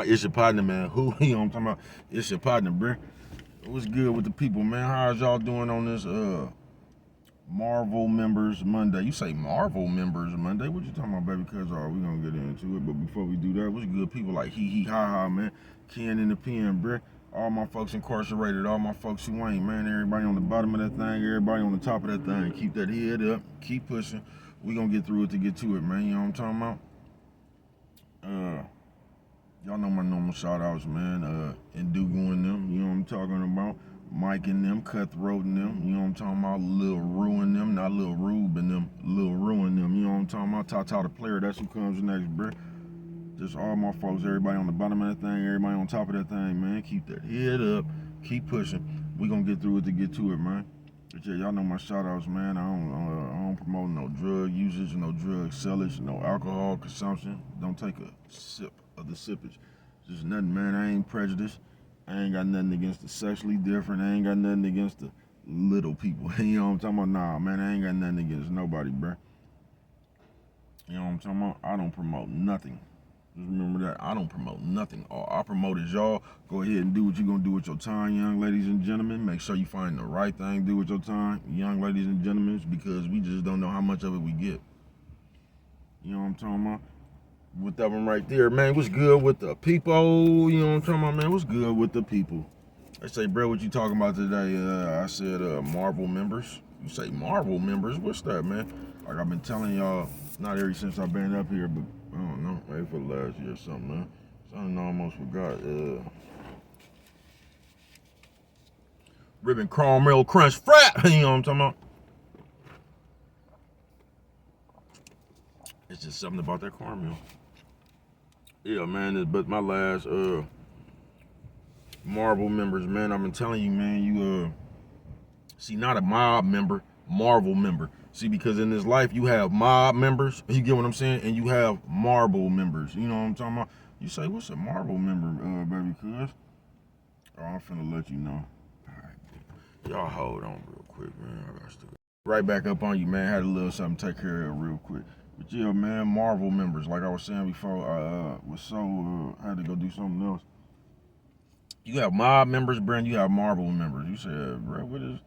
It's your partner, man. Who, you know what I'm talking about? It's your partner, bruh. What's good with the people, man? How's y'all doing on this Marvel Members Monday? You say Marvel Members Monday? What you talking about, baby? Cause we gonna get into it. But before we do that, what's good? People like hee hee ha ha, man. Ken in the pen, bruh. All my folks incarcerated, all my folks who ain't, man. Everybody on the bottom of that thing, everybody on the top of that thing. Keep that head up, keep pushing. We gonna get through it to get to it, man. You know what I'm talking about? Y'all know my normal shout outs, man. Indugu and them, you know what I'm talking about. Mike and them, Cutthroat and them, you know what I'm talking about. Lil Rue and them, not Lil Rube and them, Lil Rue and them, you know what I'm talking about. Tata the player, that's who comes next, bruh. Just all my folks, everybody on the bottom of that thing, everybody on top of that thing, man. Keep that head up, keep pushing. We gonna get through it to get to it, man. But yeah, y'all know my shout outs, man. I don't promote no drug usage, no drug sellage, no alcohol consumption. Don't take a sip of the sippage. Just nothing, man. I ain't prejudiced. I ain't got nothing against the sexually different. I ain't got nothing against the little people. You know what I'm talking about? Nah, man, I ain't got nothing against nobody, bruh. You know what I'm talking about? I don't promote nothing. Just remember that. I don't promote nothing. All I promote is y'all. Go ahead and do what you're going to do with your time, young ladies and gentlemen. Make sure you find the right thing to do with your time, young ladies and gentlemen, because we just don't know how much of it we get. You know what I'm talking about? With that one right there, man, what's good with the people? You know what I'm talking about, man? What's good with the people? They say, bro, what you talking about today? I said Marvel members. You say Marvel members? What's that, man? Like I've been telling y'all, not ever since I've been up here, but I don't know, maybe for the last year or something, man. Something I almost forgot. Ribbon Caramel Crunch Frap. You know what I'm talking about? It's just something about that caramel. Yeah, man. But my last Marvel members, man. I've been telling you, man. You see, not a mob member, Marvel member. See, because in this life you have mob members. You get what I'm saying, and you have Marvel members. You know what I'm talking about? You say, what's a Marvel member, baby? Cuz? Oh, I'm finna let you know. All right, y'all hold on real quick, man. I got to right back up on you, man. Had a little something to take care of real quick. But yeah, man, Marvel members, like I was saying before, I was so had to go do something else. You have mob members, Brent. You have Marvel members. You said, bro, what is?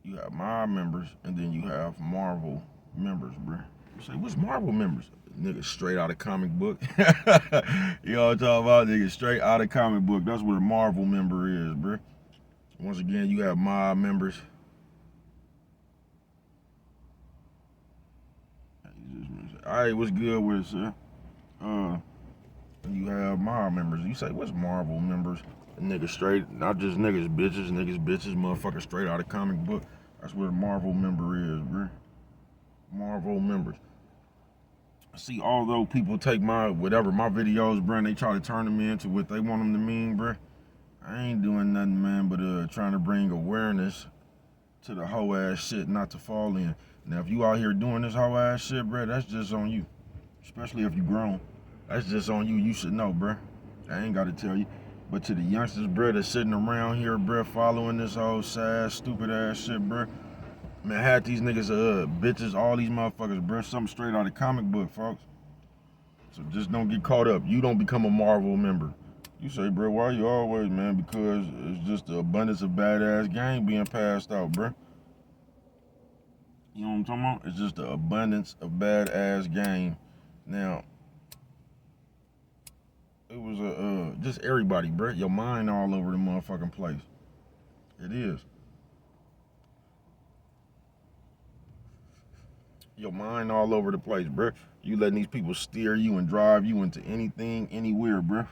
You have mob members, and then you have Marvel members, bro. You say, what's Marvel members? Niggas straight out of comic book. You know what I'm talking about? Niggas straight out of comic book. That's what a Marvel member is, bro. Once again, you have mob members. All right, what's good with it, sir? You have mob members. You say, what's Marvel members? Niggas straight, not just niggas, bitches, motherfuckers straight out of comic book. That's what a Marvel member is, bro. Marvel members. See, although people take my videos, bro, and they try to turn them into what they want them to mean, bro. I ain't doing nothing, man, but trying to bring awareness to the whole ass shit, not to fall in. Now, if you out here doing this whole ass shit, bro, that's just on you. Especially if you grown. That's just on you. You should know, bro. I ain't got to tell you. But to the youngsters, bro, that's sitting around here, bro, following this whole sad, stupid ass shit, bro. Man, half these niggas bitches, all these motherfuckers, bro. Something straight out of comic book, folks. So just don't get caught up. You don't become a Marvel member. You say, bro, why you always, man? Because it's just the abundance of badass game being passed out, bro. You know what I'm talking about? It's just the abundance of badass game. Now, it was just everybody, bro. Your mind all over the motherfucking place. It is. Your mind all over the place, bro. You letting these people steer you and drive you into anything, anywhere, bro.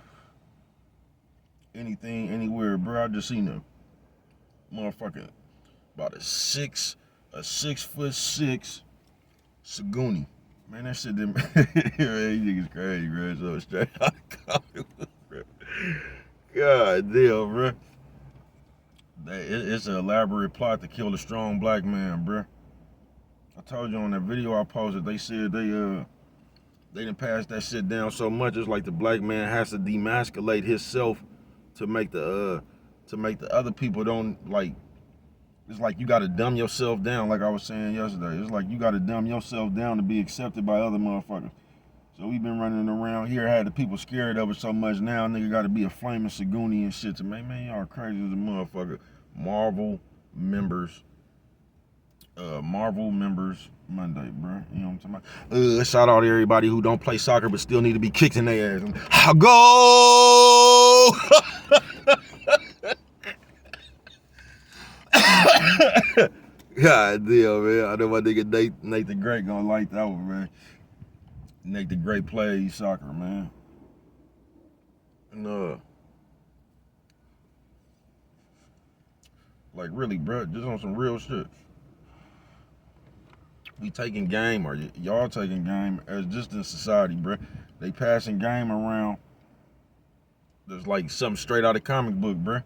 Anything, anywhere, bro. I just seen a motherfucking about a 6'6" Saguni. Man, that shit didn't. Man, you niggas crazy, bro. So straight out of comic book, bro. God damn, bro. It's an elaborate plot to kill a strong black man, bro. I told you on that video I posted, they said they didn't pass that shit down so much. It's like the black man has to demasculate himself to make the other people don't like. It's like you gotta dumb yourself down, like I was saying yesterday. It's like you gotta dumb yourself down to be accepted by other motherfuckers. So we been running around here, had the people scared of it so much now, nigga got to be a flaming Saguni and shit to me. Man, y'all crazy as a motherfucker. Marvel members Monday, bro. You know what I'm talking about? Shout out to everybody who don't play soccer but still need to be kicked in their ass. Go! God damn, man. I know my nigga Nate the Great gonna like that one, man. Nate the Great plays soccer, man. And like really, bro, just on some real shit. We taking game, or y'all taking game as just in society, bro. They passing game around. There's like something straight out of comic book, bro.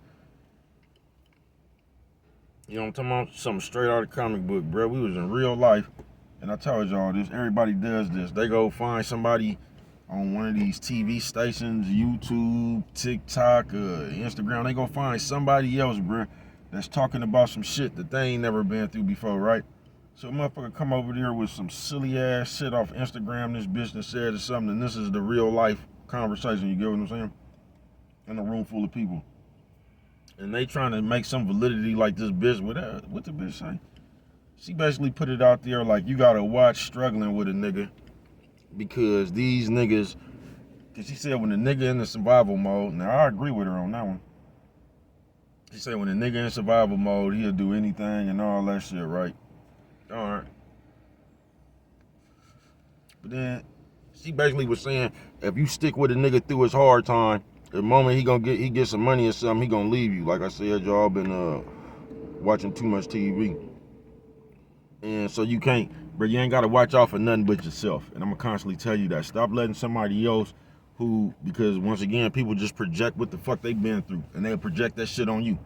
You know what I'm talking about? Something straight out of comic book, bro. We was in real life, and I told y'all this. Everybody does this. They go find somebody on one of these TV stations, YouTube, TikTok, Instagram. They go find somebody else, bro, that's talking about some shit that they ain't never been through before, right? So a motherfucker come over there with some silly ass shit off Instagram, this bitch that said or something, and this is the real life conversation, you get what I'm saying? In a room full of people. And they trying to make some validity like this bitch, what the bitch say? She basically put it out there like you gotta watch struggling with a nigga because these niggas, cause she said when the nigga in the survival mode, now I agree with her on that one. She said when the nigga in survival mode, he'll do anything and all that shit, right? All right. But then she basically was saying if you stick with a nigga through his hard time, the moment he get some money or something, he gonna leave you. Like I said, y'all been watching too much TV. And so you can't, bro, you ain't gotta watch out for nothing but yourself. And I'm gonna constantly tell you that. Stop letting somebody else because once again, people just project what the fuck they been through. And they'll project that shit on you.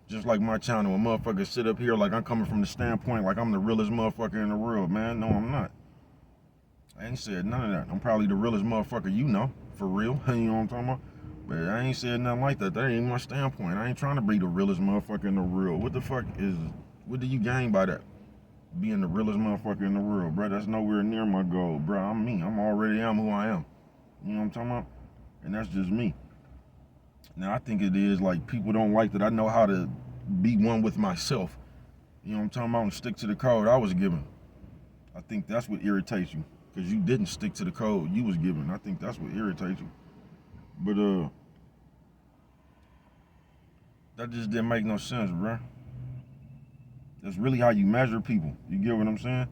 Just like my channel, a motherfucker sit up here like I'm coming from the standpoint like I'm the realest motherfucker in the world, man. No, I'm not. I ain't said none of that. I'm probably the realest motherfucker you know, for real. You know what I'm talking about? But I ain't said nothing like that. That ain't even my standpoint. I ain't trying to be the realest motherfucker in the world. What do you gain by that? Being the realest motherfucker in the world, bro. That's nowhere near my goal, bro. I'm me. I'm already who I am. You know what I'm talking about? And that's just me. Now, I think it is like people don't like that I know how to be one with myself. You know what I'm talking about? And stick to the code I was given. I think that's what irritates you. Because you didn't stick to the code you was given. I think that's what irritates you. But, that just didn't make no sense, bro. That's really how you measure people. You get what I'm saying?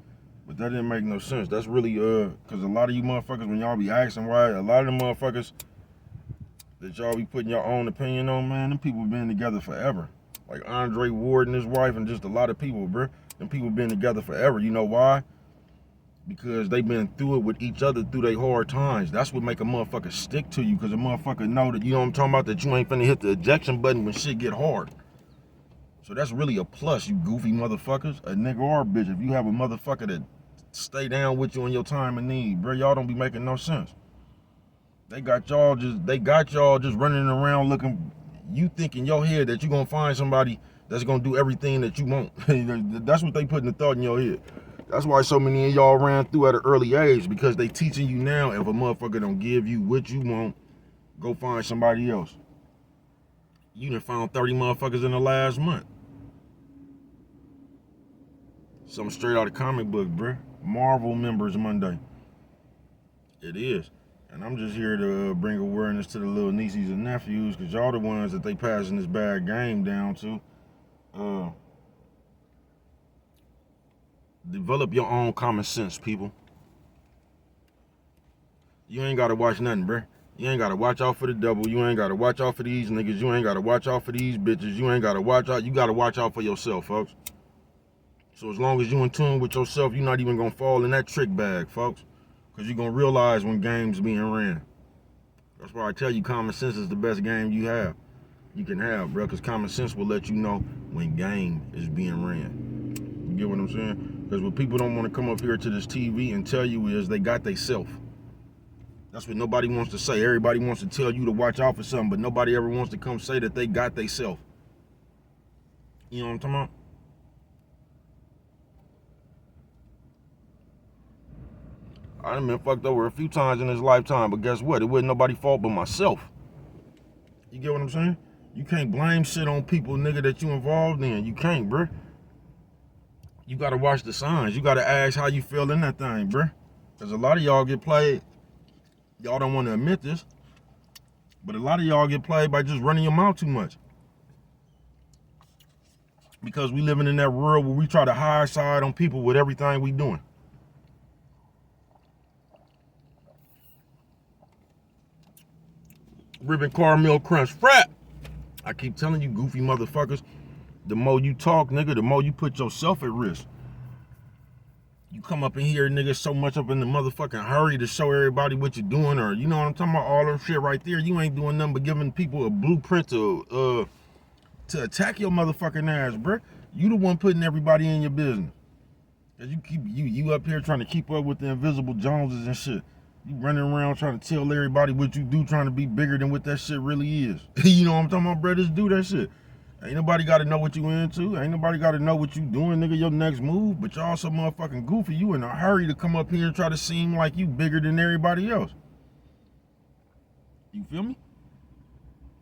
But that didn't make no sense. That's really, because a lot of you motherfuckers, when y'all be asking why, a lot of them motherfuckers that y'all be putting your own opinion on, man, them people been together forever. Like Andre Ward and his wife and just a lot of people, bro. Them people been together forever. You know why? Because they been through it with each other through their hard times. That's what make a motherfucker stick to you, because a motherfucker know that, you know what I'm talking about, that you ain't finna hit the ejection button when shit get hard. So that's really a plus, you goofy motherfuckers. A nigga or a bitch, if you have a motherfucker that stay down with you in your time of need, bro, y'all don't be making no sense. They got y'all just running around looking, you think in your head that you gonna find somebody that's gonna do everything that you want. That's what they putting the thought in your head. That's why so many of y'all ran through at an early age, because they teaching you now, if a motherfucker don't give you what you want, go find somebody else. You done found 30 motherfuckers in the last month. Something straight out of comic book, bruh. Marvel members Monday. It is. And I'm just here to bring awareness to the little nieces and nephews, because y'all the ones that they passing this bad game down to. Develop your own common sense, people. You ain't gotta watch nothing, bruh. You ain't gotta watch out for the devil. You ain't gotta watch out for these niggas. You ain't gotta watch out for these bitches. You ain't gotta watch out. You gotta watch out for yourself, folks. So as long as you in tune with yourself, you're not even gonna fall in that trick bag, folks. Because you're gonna realize when games being ran. That's why I tell you, common sense is the best game you can have, bro. Because common sense will let you know when game is being ran. You get what I'm saying? Because what people don't want to come up here to this TV and tell you is they got they self. That's what nobody wants to say. Everybody wants to tell you to watch out for something, but nobody ever wants to come say that they got they self. You know what I'm talking about? I done been fucked over a few times in this lifetime, but guess what? It wasn't nobody's fault but myself. You get what I'm saying? You can't blame shit on people, nigga, that you involved in. You can't, bruh. You gotta watch the signs. You gotta ask how you feel in that thing, bruh. Because a lot of y'all get played. Y'all don't want to admit this, but a lot of y'all get played by just running your mouth too much. Because we living in that world where we try to high side on people with everything we doing. Ribbon Caramel Crunch Frat. I keep telling you, goofy motherfuckers, the more you talk, nigga, the more you put yourself at risk. You come up in here, nigga, so much up in the motherfucking hurry to show everybody what you're doing, or you know what I'm talking about, all that shit right there. You ain't doing nothing but giving people a blueprint to attack your motherfucking ass, bruh. You the one putting everybody in your business. Cause you up here trying to keep up with the invisible Joneses and shit. You running around trying to tell everybody what you do, trying to be bigger than what that shit really is. You know what I'm talking about, brothers? Do that shit. Ain't nobody got to know what you into. Ain't nobody got to know what you doing, nigga, your next move. But y'all so motherfucking goofy. You in a hurry to come up here and try to seem like you bigger than everybody else. You feel me?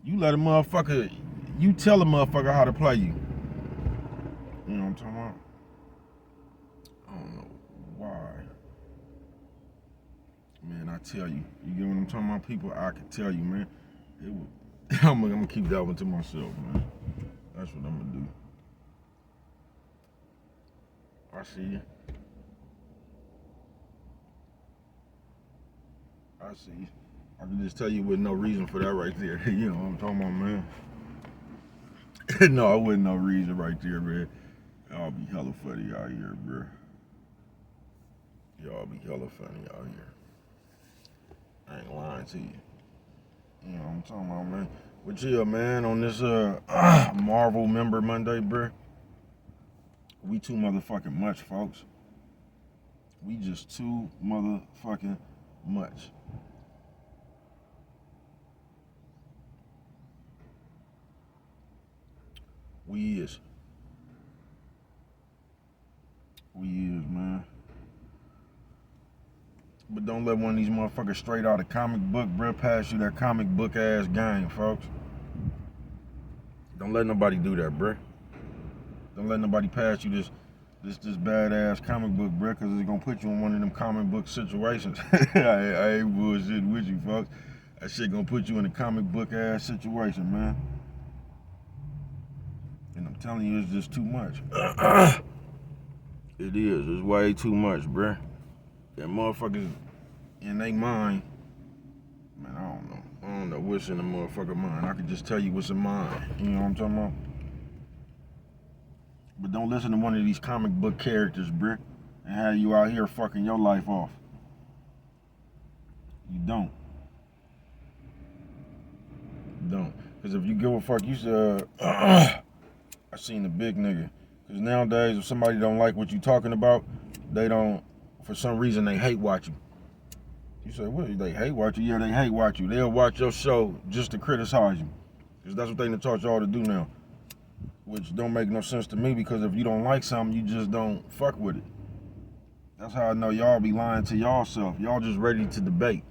You let a motherfucker, you tell a motherfucker how to play you. You know what I'm talking about? I don't know why. Man, I tell you. You get what I'm talking about? People, I can tell you, man. It would, I'm gonna keep that one to myself, man. That's what I'm gonna do. I see you. I see you. I can just tell you with no reason for that right there. You know what I'm talking about, man? No, it wasn't no reason right there, man. Y'all be hella funny out here, bro. Y'all be hella funny out here. I ain't lying to you. You know what I'm talking about, man. But yeah, man, on this Marvel Member Monday, bro, we too motherfucking much, folks. We just too motherfucking much. We is. We is, man. But don't let one of these motherfuckers straight out of comic book, bro, pass you that comic book ass game, folks. Don't let nobody do that, bro. Don't let nobody pass you this badass comic book, bro, because it's gonna put you in one of them comic book situations. I ain't bullshitting with you, folks. That shit gonna put you in a comic book ass situation, man. And I'm telling you, it's just too much. It is. It's way too much, bruh. And motherfuckers in their mind, man, I don't know. I don't know what's in the motherfucker mind. I can just tell you what's in mine. You know what I'm talking about? But don't listen to one of these comic book characters, bruh, and have you out here fucking your life off. You don't. You don't. Because if you give a fuck, you said, I seen the big nigga. Because nowadays, if somebody don't like what you talking about, they don't, for some reason, they hate watch you. You say, what, they hate watch you? Yeah, they hate watch you. They'll watch your show just to criticize you. Because that's what they done taught y'all to do now. Which don't make no sense to me, because if you don't like something, you just don't fuck with it. That's how I know y'all be lying to y'all self. Y'all just ready to debate.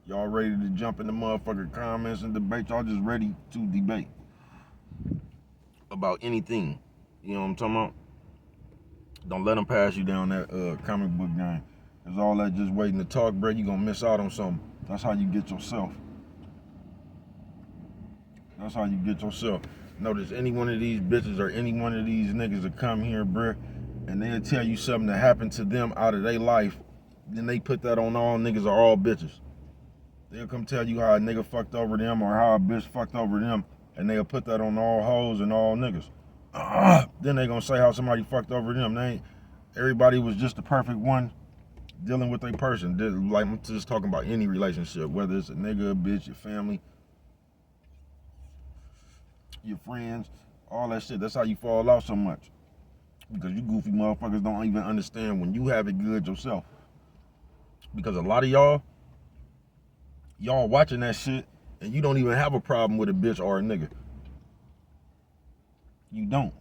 Y'all ready to jump in the motherfucking comments and debate. Y'all just ready to debate about anything. You know what I'm talking about? Don't let them pass you down that comic book game. Cause all that just waiting to talk, bro, you gonna miss out on something. That's how you get yourself. That's how you get yourself. Notice any one of these bitches or any one of these niggas that come here, bro, and they'll tell you something that happened to them out of their life, then they put that on all niggas or all bitches. They'll come tell you how a nigga fucked over them or how a bitch fucked over them, and they'll put that on all hoes and all niggas. Then they gonna say how somebody fucked over them. Everybody was just the perfect one dealing with a person. Like, I'm just talking about any relationship, whether it's a nigga, a bitch, your family, your friends, all that shit. That's how you fall off so much. Because you goofy motherfuckers don't even understand when you have it good yourself. Because a lot of y'all watching that shit and you don't even have a problem with a bitch or a nigga. You don't.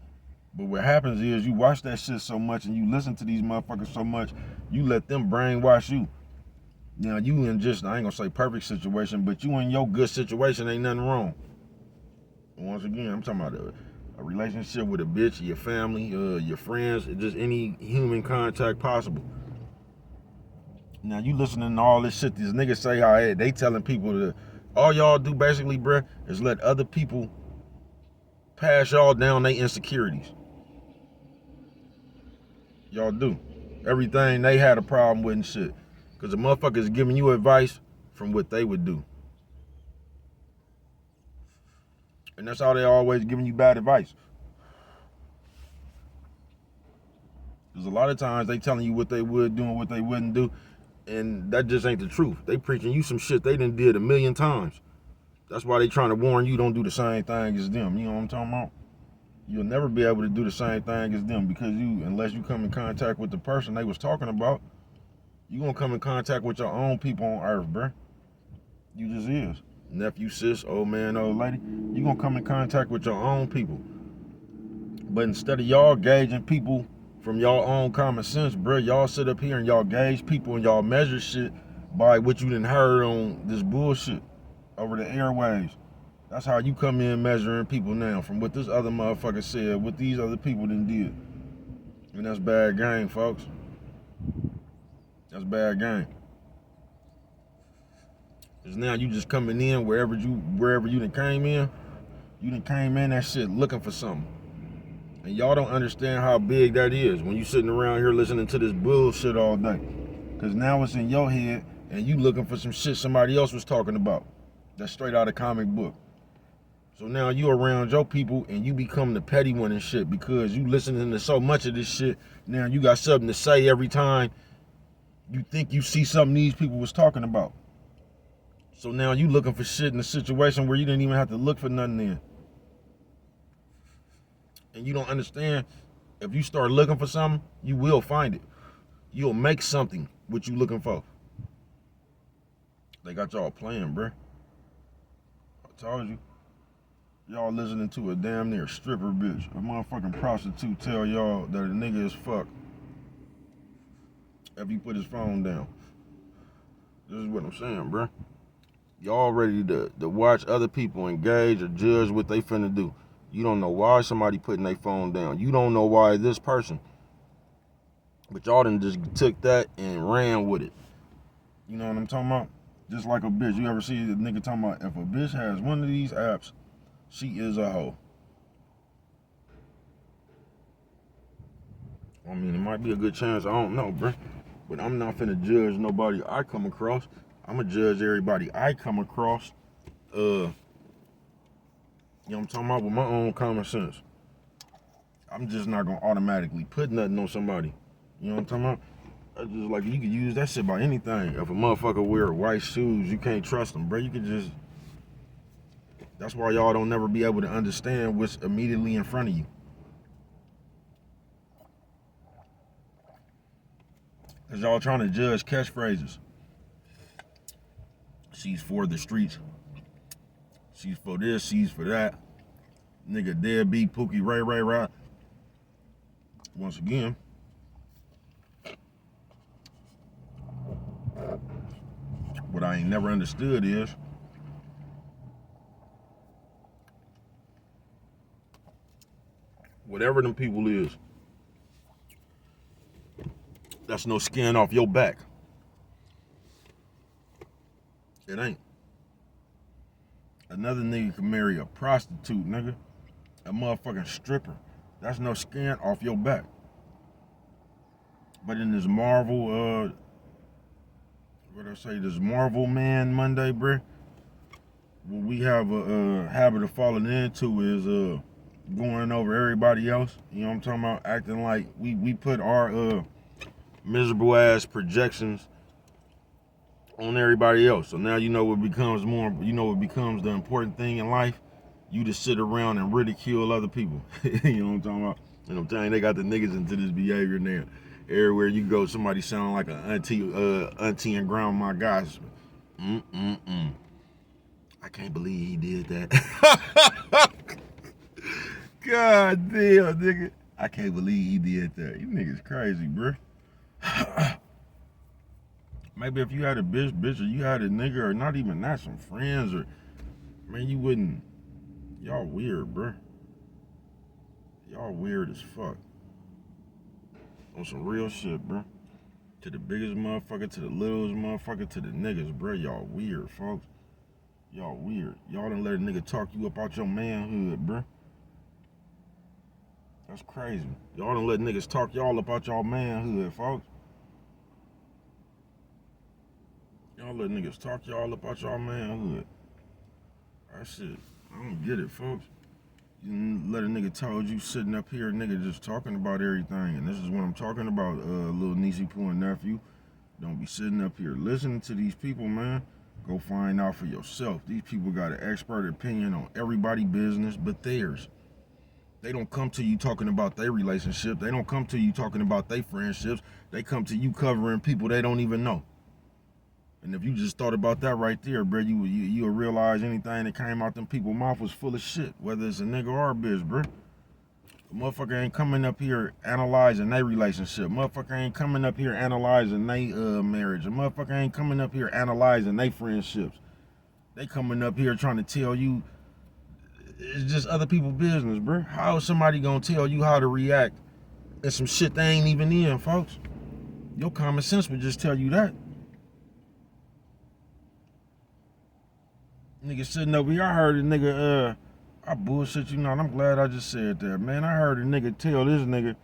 But what happens is you watch that shit so much and you listen to these motherfuckers so much, you let them brainwash you. Now you in just, I ain't gonna say perfect situation, but you in your good situation, ain't nothing wrong. Once again, I'm talking about a relationship with a bitch, your family, your friends, just any human contact possible. Now you listening to all this shit these niggas say, how they telling people that all y'all do basically, bruh, is let other people pass y'all down their insecurities. Y'all do. Everything they had a problem with and shit. Because the motherfucker is giving you advice from what they would do. And that's how they always giving you bad advice. Because a lot of times they telling you what they would do and what they wouldn't do. And that just ain't the truth. They preaching you some shit they done did 1,000,000 times. That's why they trying to warn you don't do the same thing as them. You know what I'm talking about? You'll never be able to do the same thing as them because unless you come in contact with the person they was talking about, you gonna come in contact with your own people on earth, bruh. You just is. Nephew, sis, old man, old lady. You gonna come in contact with your own people. But instead of y'all gauging people from y'all own common sense, bruh, y'all sit up here and y'all gauge people and y'all measure shit by what you done heard on this bullshit over the airwaves. That's how you come in measuring people now, from what this other motherfucker said, what these other people done did. And that's bad game, folks. That's bad game. Cause now you just coming in wherever you done came in, that shit looking for something. And y'all don't understand how big that is when you sitting around here listening to this bullshit all day. Cause now it's in your head and you looking for some shit somebody else was talking about. That's straight out of comic book. So now you around your people and you become the petty one and shit because you listening to so much of this shit. Now you got something to say every time you think you see something these people was talking about. So now you looking for shit in a situation where you didn't even have to look for nothing in. And you don't understand, if you start looking for something, you will find it. You'll make something what you looking for. They got y'all playing, bruh. I told you. Y'all listening to a damn near stripper bitch, a motherfucking prostitute tell y'all that a nigga is fuck if he put his phone down. This is what I'm saying, bruh. Y'all ready to watch other people engage or judge what they finna do. You don't know why somebody putting their phone down. You don't know why this person. But y'all done just took that and ran with it. You know what I'm talking about? Just like a bitch. You ever see the nigga talking about if a bitch has one of these apps, she is a hoe. I mean, it might be a good chance. I don't know, bruh. But I'm not finna judge nobody I come across. I'm gonna judge everybody I come across. You know what I'm talking about? With my own common sense. I'm just not gonna automatically put nothing on somebody. You know what I'm talking about? I just like, you could use that shit by anything. If a motherfucker wear white shoes, you can't trust them, bro. You could just. That's why y'all don't never be able to understand what's immediately in front of you. Cause y'all trying to judge catchphrases. She's for the streets. She's for this, she's for that. Nigga deadbeat Pookie Ray Ray Ray. Once again, what I ain't never understood is whatever them people is, that's no skin off your back. It ain't. Another nigga can marry a prostitute, nigga. A motherfucking stripper. That's no skin off your back. But in this Marvel, this Marvel Man Monday, bruh, what we have a habit of falling into is going over everybody else. You know what I'm talking about? Acting like we put our miserable ass projections on everybody else. So now you know what becomes the important thing in life. You just sit around and ridicule other people. You know what I'm talking about? And I'm telling you, they got the niggas into this behavior now. Everywhere you go, somebody sound like an auntie and grandma gossip. I can't believe he did that. God damn, nigga. I can't believe he did that. You niggas crazy, bro. Maybe if you had a bitch, or you had a nigga, or not even that, some friends, or man, you wouldn't. Y'all weird, bro. Y'all weird as fuck. On some real shit, bro. To the biggest motherfucker, to the littlest motherfucker, to the niggas, bro. Y'all weird, folks. Y'all weird. Y'all done let a nigga talk you up out your manhood, bro. That's crazy. Y'all done let niggas talk y'all up out y'all manhood, folks. Y'all let niggas talk y'all up out y'all manhood. That shit, I don't get it, folks. You let a nigga told you sitting up here, nigga just talking about everything. And this is what I'm talking about, little Niecy Poo and nephew. Don't be sitting up here listening to these people, man. Go find out for yourself. These people got an expert opinion on everybody's business but theirs. They don't come to you talking about their relationship. They don't come to you talking about their friendships. They come to you covering people they don't even know. And if you just thought about that right there, bro, you'll realize anything that came out them people's mouth was full of shit, whether it's a nigga or a bitch, bro. A motherfucker ain't coming up here analyzing their relationship. Motherfucker ain't coming up here analyzing their marriage. A motherfucker ain't coming up here analyzing their friendships. They coming up here trying to tell you it's just other people's business, bro. How is somebody gonna tell you how to react in some shit they ain't even in, folks? Your common sense would just tell you that. Nigga sitting over here, I heard a nigga, I bullshit you not. I'm glad I just said that, man. I heard a nigga tell this nigga,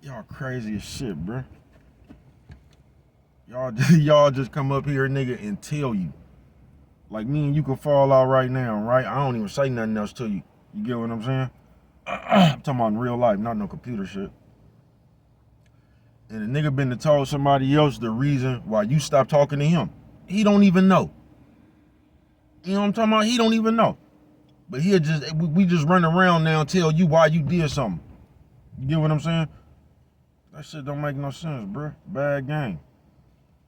y'all crazy as shit, bro. Y'all just come up here, nigga, and tell you. Like me and you could fall out right now, right? I don't even say nothing else to you. You get what I'm saying? I'm talking about in real life, not no computer shit. And a nigga been to told somebody else the reason why you stopped talking to him. He don't even know. You know what I'm talking about? He don't even know. But we just run around now and tell you why you did something. You get what I'm saying? That shit don't make no sense, bro. Bad game.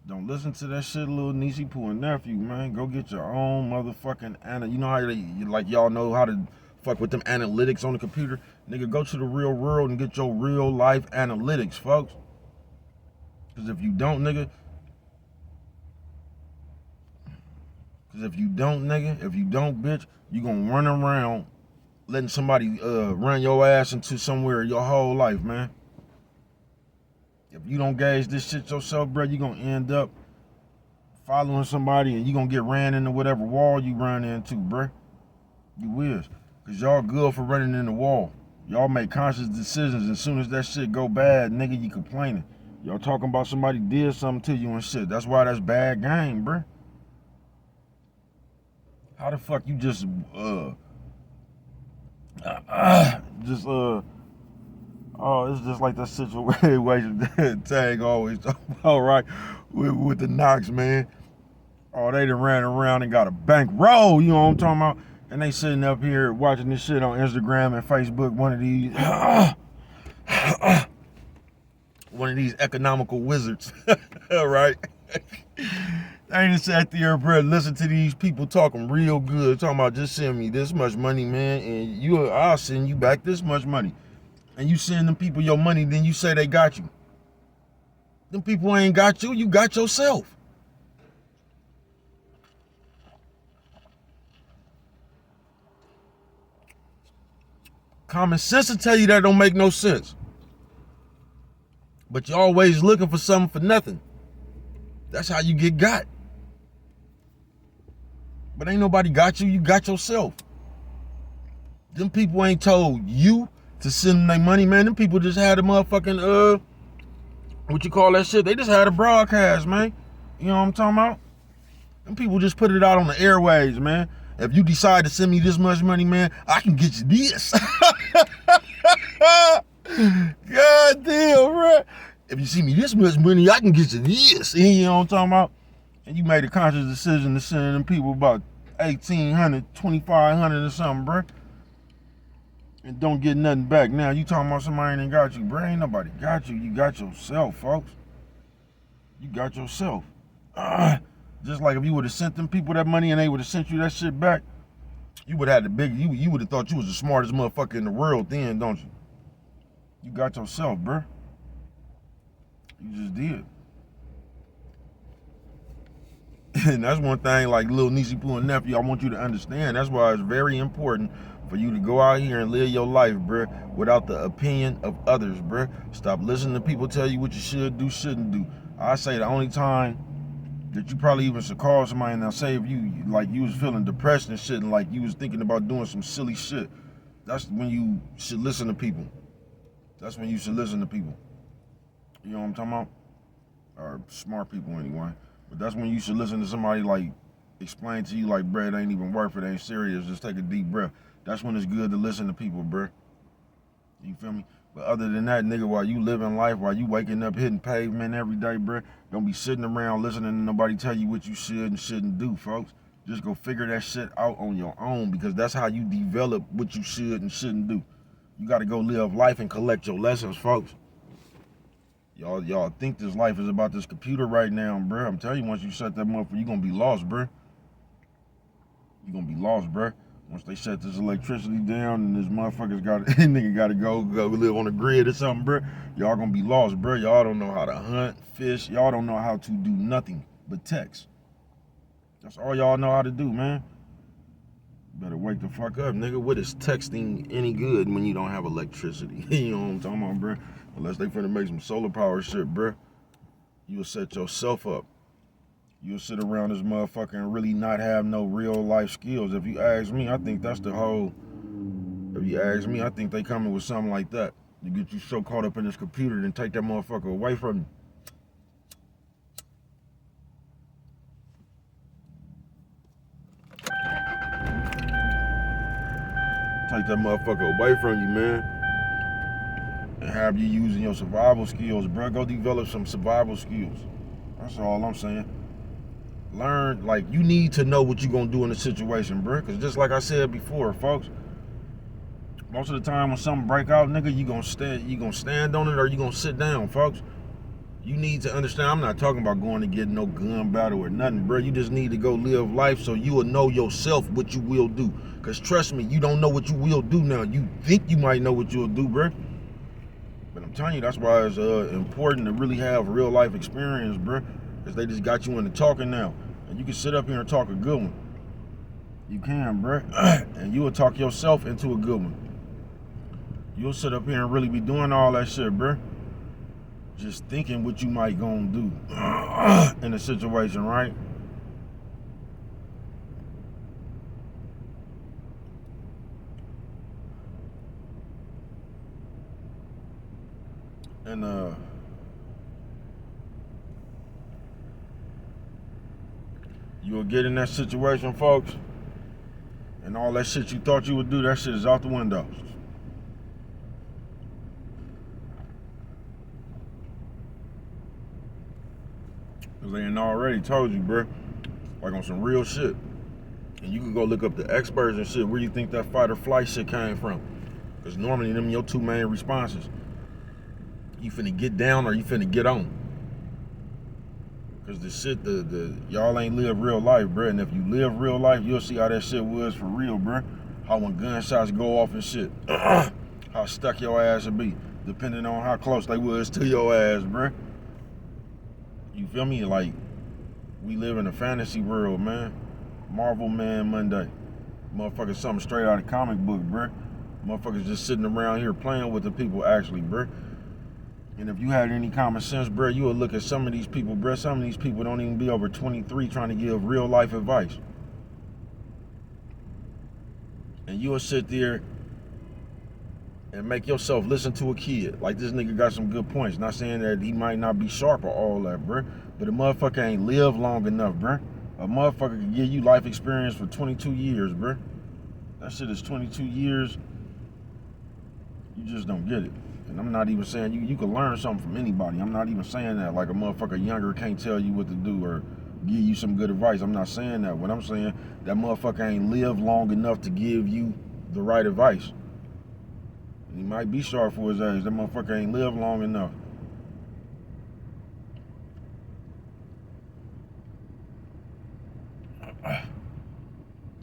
Don't listen to that shit, little Niecy Poo and nephew, man. Go get your own motherfucking you know how y'all know how to fuck with them analytics on the computer? Nigga, go to the real world and get your real life analytics, folks. Cause if you don't, nigga, bitch, you gonna run around letting somebody run your ass into somewhere your whole life, man. If you don't gauge this shit yourself, bro, you gonna end up following somebody and you gonna get ran into whatever wall you run into, bro. You is. Cause y'all good for running in the wall. Y'all make conscious decisions. As soon as that shit go bad, nigga, you complaining. Y'all talking about somebody did something to you and shit. That's why that's bad game, bro. How the fuck you just oh, it's just like that situation that Tag always talk about, right? With the Knox, man. Oh, they done ran around and got a bankroll, you know what I'm talking about? And they sitting up here watching this shit on Instagram and Facebook, one of these economical wizards, right? I ain't sat there, bro, listen to these people talking real good, talking about just send me this much money, man, and I'll send you back this much money. And you send them people your money, then you say they got you. Them people ain't got you, you got yourself. Common sense will tell you that don't make no sense. But you're always looking for something for nothing. That's how you get got. But ain't nobody got you, you got yourself. Them people ain't told you to send them their money, man. Them people just had a motherfucking, what you call that shit? They just had a broadcast, man. You know what I'm talking about? Them people just put it out on the airwaves, man. If you decide to send me this much money, man, I can get you this. God damn, bro. If you see me this much money, I can get you this. You know what I'm talking about? And you made a conscious decision to send them people about $1,800, $2,500 or something, bro. And don't get nothing back. Now you talking about somebody ain't got you, bro. Ain't nobody got you. You got yourself, folks. You got yourself. Just like if you would have sent them people that money and they would have sent you that shit back, You would have had the big. You would have thought you was the smartest motherfucker in the world then, don't you? You got yourself, bruh. You just did. And that's one thing, like little Niecy Poo and nephew, I want you to understand. That's why it's very important for you to go out here and live your life, bruh, without the opinion of others, bruh. Stop listening to people tell you what you should do, shouldn't do. I say the only time that you probably even should call somebody and they'll say if you like you was feeling depressed and shit and like you was thinking about doing some silly shit, that's when you should listen to people. That's when you should listen to people. You know what I'm talking about? Or smart people anyway. But that's when you should listen to somebody like explain to you like, bruh, it ain't even worth it, ain't serious, just take a deep breath. That's when it's good to listen to people, bruh. You feel me? But other than that, nigga, while you living life, while you waking up hitting pavement every day, bruh, don't be sitting around listening to nobody tell you what you should and shouldn't do, folks. Just go figure that shit out on your own because that's how you develop what you should and shouldn't do. You gotta go live life and collect your lessons, folks. Y'all think this life is about this computer right now, bruh. I'm telling you, once you shut that motherfucker, you gonna be lost, bruh. You gonna be lost, bruh. Once they shut this electricity down and this motherfucker's nigga gotta go live on the grid or something, bruh, y'all gonna be lost, bruh. Y'all don't know how to hunt, fish. Y'all don't know how to do nothing but text. That's all y'all know how to do, man. Better wake the fuck up, nigga. What is texting any good when you don't have electricity? You know what I'm talking about, bruh? Unless they finna make some solar power shit, bruh. You'll set yourself up. You'll sit around this motherfucker and really not have no real life skills. If you ask me, I think that's the whole. If you ask me, I think they coming with something like that. To get you so caught up in this computer and take that motherfucker away from you. Take that motherfucker away from you, man. And have you using your survival skills, bro. Go develop some survival skills. That's all I'm saying. Learn, like, you need to know what you're gonna do in a situation, bro. Because just like I said before, folks, most of the time when something break out, nigga, you gonna stand on it or you gonna sit down, folks. You need to understand, I'm not talking about going to get no gun battle or nothing, bro. You just need to go live life so you will know yourself what you will do. Because trust me, you don't know what you will do now. You think you might know what you'll do, bro. But I'm telling you, that's why it's important to really have real life experience, bro. Because they just got you into talking now. And you can sit up here and talk a good one. You can, bro. And you will talk yourself into a good one. You'll sit up here and really be doing all that shit, bro. Just thinking what you might gonna do in a situation, right? And you'll get in that situation, folks, and all that shit you thought you would do, that shit is out the window. Cause they ain't already told you, bro, like on some real shit. And you can go look up the experts and shit, where you think that fight or flight shit came from. Cause normally them your two main responses. You finna get down or you finna get on. Cause the shit, y'all ain't live real life, bro. And if you live real life, you'll see how that shit was for real, bro. How when gunshots go off and shit, how stuck your ass would be, depending on how close they was to your ass, bro. You feel me? Like, we live in a fantasy world, man. Marvel Man Monday. Motherfuckers something straight out of comic book, bro. Motherfuckers just sitting around here playing with the people, actually, bro. And if you had any common sense, bro, you would look at some of these people, bro. Some of these people don't even be over 23 trying to give real life advice. And you'll sit there and make yourself listen to a kid. Like, this nigga got some good points. Not saying that he might not be sharp or all that, bro. But a motherfucker ain't lived long enough, bro. A motherfucker can give you life experience for 22 years, bro. That shit is 22 years. You just don't get it. And I'm not even saying you can learn something from anybody. I'm not even saying that like a motherfucker younger can't tell you what to do or give you some good advice. I'm not saying that. What I'm saying, that motherfucker ain't lived long enough to give you the right advice. He might be sharp for his age. That motherfucker ain't lived long enough.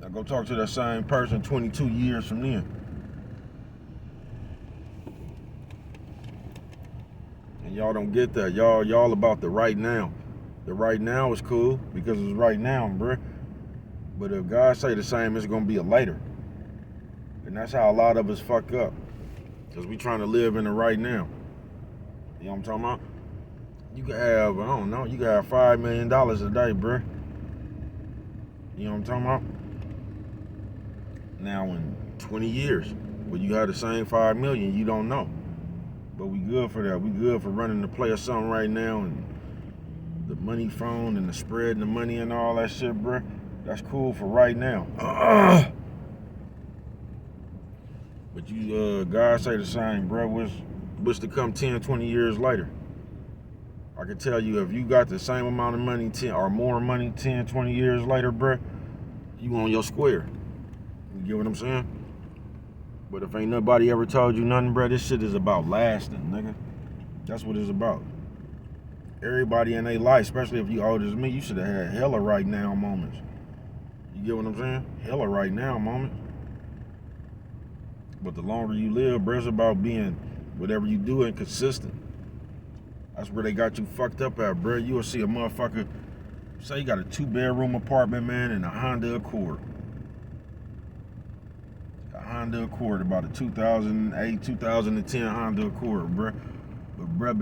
Now go talk to that same person 22 years from then. And y'all don't get that. Y'all about the right now. The right now is cool because it's right now, bruh. But if God say the same, it's gonna be a later. And that's how a lot of us fuck up. Because we trying to live in the right now. You know what I'm talking about? You can have, I don't know, you can have $5 million a day, bruh. You know what I'm talking about? Now in 20 years, will you have the same 5 million? You don't know. But we good for that. We good for running the play of something right now and the money phone and the spread and the money and all that shit, bruh. That's cool for right now. But you, God say the same, bruh. What's to come 10, 20 years later? I can tell you if you got the same amount of money 10 or more money 10, 20 years later, bruh, you on your square. You get what I'm saying? But if ain't nobody ever told you nothing, bruh, this shit is about lasting, nigga. That's what it's about. Everybody in their life, especially if you older than me, you should have had hella right now moments. You get what I'm saying? Hella right now moments. But the longer you live, bruh, it's about being whatever you do and consistent. That's where they got you fucked up at, bruh. You will see a motherfucker, say you got a 2-bedroom apartment, man, and a Honda Accord. A Honda Accord, about a 2008, 2010 Honda Accord, bruh. But bruh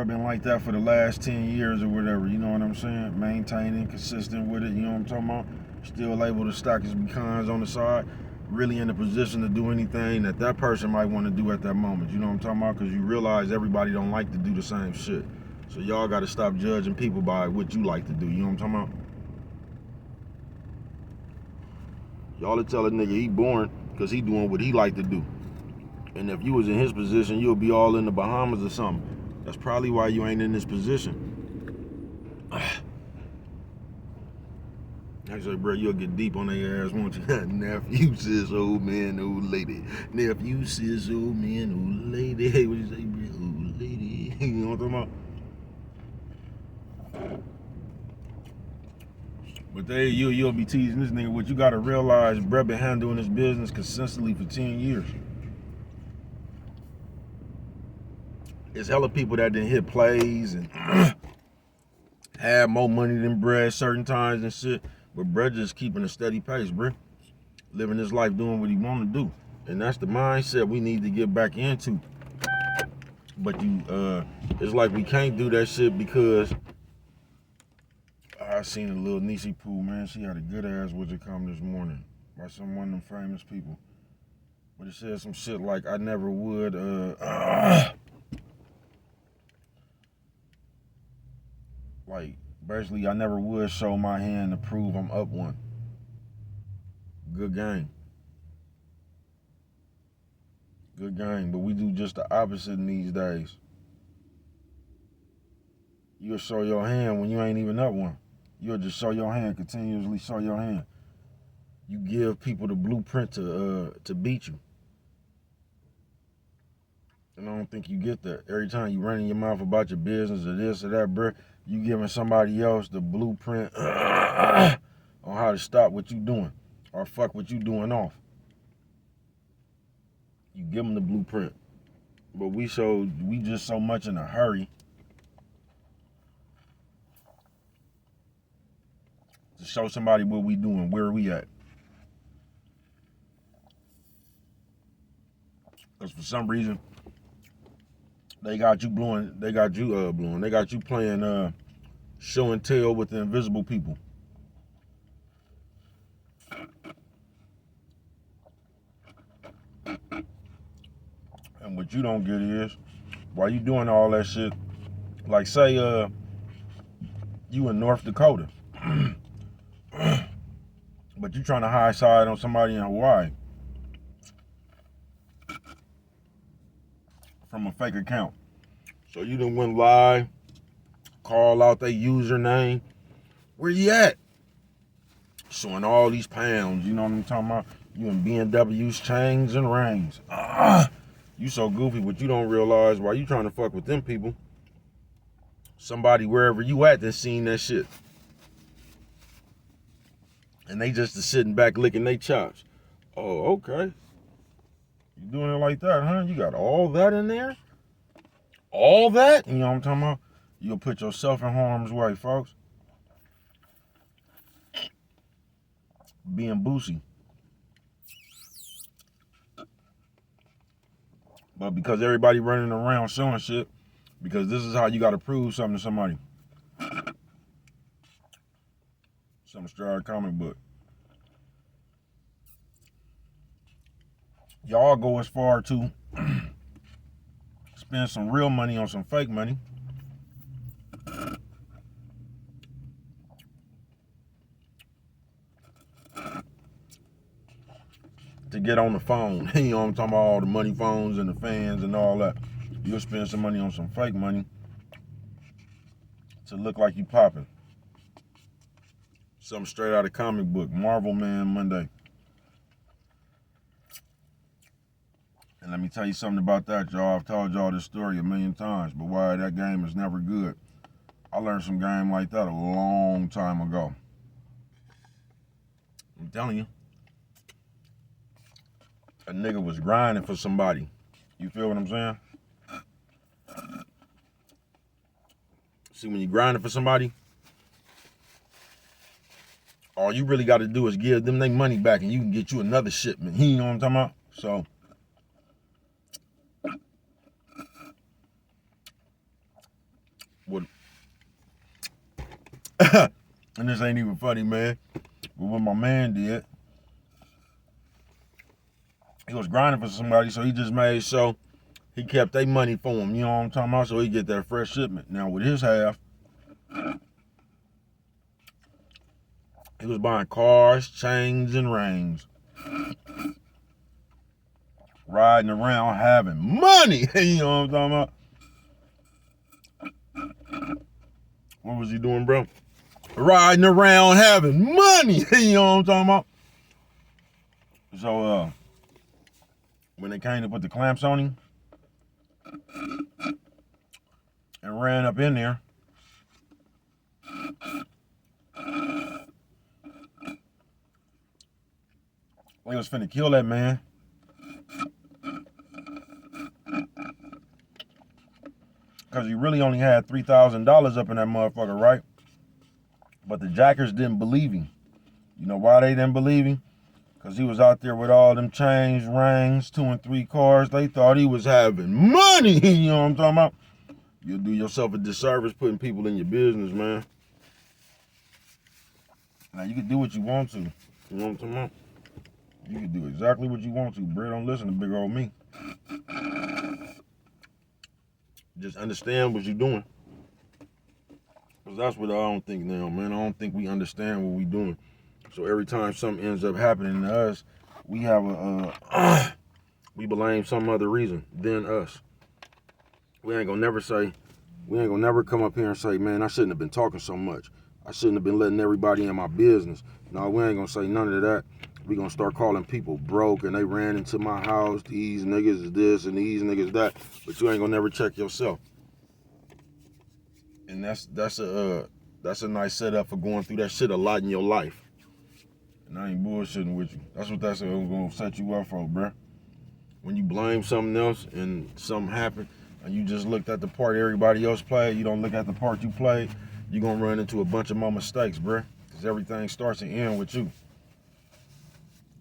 been like that for the last 10 years or whatever, you know what I'm saying? Maintaining, consistent with it, you know what I'm talking about? Still able to stock his pecans on the side. Really in a position to do anything that person might want to do at that moment. You know what I'm talking about? Because you realize everybody don't like to do the same shit. So y'all got to stop judging people by what you like to do. You know what I'm talking about? Y'all to tell a nigga he born because he doing what he like to do. And if you was in his position, you'll be all in the Bahamas or something. That's probably why you ain't in this position. I say, bro, you'll get deep on their ass, won't you? Nephew says old man, old lady. Nephew says old man, old lady. Hey, what you say, bro? Old lady. You know what I'm talking about? But you'll be teasing this nigga. What you gotta realize, bro, been handling this business consistently for 10 years. It's hella people that didn't hit plays and have more money than Brad certain times and shit. But Brad just keeping a steady pace, bro. Living his life doing what he want to do. And that's the mindset we need to get back into. But it's like we can't do that shit because I seen a little Niecy Poo, man. She had a good ass widget come this morning by one of them famous people. But it said some shit like, I never would, like, basically, I never would show my hand to prove I'm up one. Good game. Good game, but we do just the opposite in these days. You'll show your hand when you ain't even up one. You'll just show your hand, continuously show your hand. You give people the blueprint to beat you. And I don't think you get that. Every time you running your mouth about your business or this or that, bruh, you giving somebody else the blueprint on how to stop what you doing or fuck what you doing off. You give them the blueprint. But we just so much in a hurry to show somebody what we doing, where we at. Because for some reason, they got you playing show and tell with the invisible people. And what you don't get is, while you doing all that shit, like say you in North Dakota, but you trying to high side on somebody in Hawaii from a fake account. So you done went live, call out their username. Where you at? Showing all these pounds, you know what I'm talking about? You in BMWs, chains, and rings. You so goofy, but you don't realize while you trying to fuck with them people, somebody wherever you at that seen that shit. And they just sitting back licking their chops. Oh, okay. You doing it like that, huh? You got all that in there? All that? You know what I'm talking about? You'll put yourself in harm's way, folks. Being boosie. But because everybody running around showing shit, because this is how you got to prove something to somebody. Some straight out comic book. Y'all go as far to spend some real money on some fake money. To get on the phone. You know what I'm talking about? All the money phones and the fans and all that. You'll spend some money on some fake money to look like you popping. Something straight out of comic book. Marvel Man Monday. And let me tell you something about that, y'all. I've told y'all this story a million times, but why that game is never good. I learned some game like that a long time ago. I'm telling you. A nigga was grinding for somebody. You feel what I'm saying? See, when you're grinding for somebody, all you really got to do is give them their money back and you can get you another shipment. You know what I'm talking about? So, what? And this ain't even funny, man. But what my man did, he was grinding for somebody, so he just made sure he kept their money for him. You know what I'm talking about? So he get that fresh shipment. Now, with his half, he was buying cars, chains, and rings. Riding around having money. You know what I'm talking about? What was he doing, bro? Riding around having money. You know what I'm talking about? So, when they came to put the clamps on him and ran up in there, they was finna kill that man. Because he really only had $3,000 up in that motherfucker, right? But the jackers didn't believe him. You know why they didn't believe him? Because he was out there with all them chains, rings, 2 and 3 cars. They thought he was having money. You know what I'm talking about? You'll do yourself a disservice putting people in your business, man. Now, you can do what you want to. You know what I'm talking about? You can do exactly what you want to. Bro, don't listen to big old me. Just understand what you're doing. Because that's what I don't think now, man. I don't think we understand what we're doing. So every time something ends up happening to us, we have we blame some other reason than us. We ain't gonna never come up here and say, man, I shouldn't have been talking so much. I shouldn't have been letting everybody in my business. No, we ain't gonna say none of that. We gonna start calling people broke and they ran into my house. These niggas is this and these niggas that. But you ain't gonna never check yourself. And that's a nice setup for going through that shit a lot in your life. And I ain't bullshitting with you. That's what that's gonna set you up for, bruh. When you blame something else and something happened and you just looked at the part everybody else played, you don't look at the part you played, you're gonna run into a bunch of more mistakes, bruh. Because everything starts and ends with you.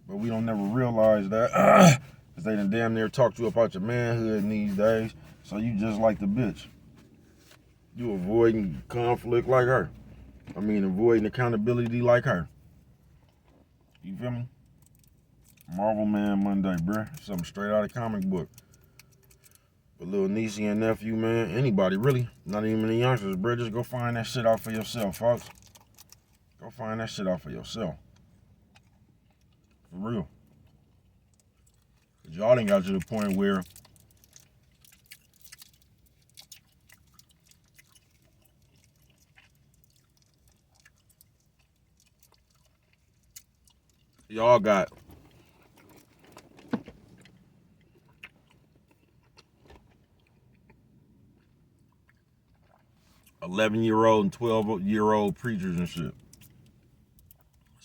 But we don't never realize that. Because they done damn near talked you about your manhood in these days. So you just like the bitch. You avoiding conflict like her. I mean, avoiding accountability like her. You feel me? Marvel Man Monday, bruh. Something straight out of comic book. But little niecey and nephew, man, anybody really, not even the youngsters, bruh, just go find that shit out for yourself, folks. Go find that shit out for yourself. For real. Cause y'all done got to the point where y'all got 11-year-old and 12-year-old preachers and shit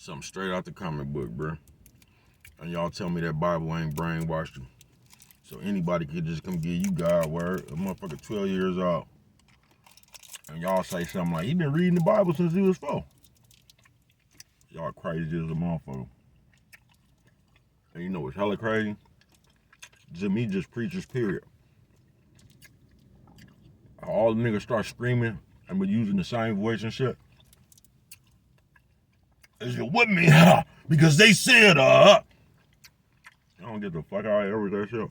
Something straight out the comic book, bro. And y'all tell me that Bible ain't brainwashed you. So anybody could just come give you God word. A motherfucker 12 years old. And y'all say something like, he been reading the Bible since he was 4. Y'all crazy as a motherfucker. And you know what's hella crazy? Jimmy just preachers, period. All the niggas start screaming and we're using the same voice and shit. They said, what me? Because they said, I don't get the fuck out of here with that shit.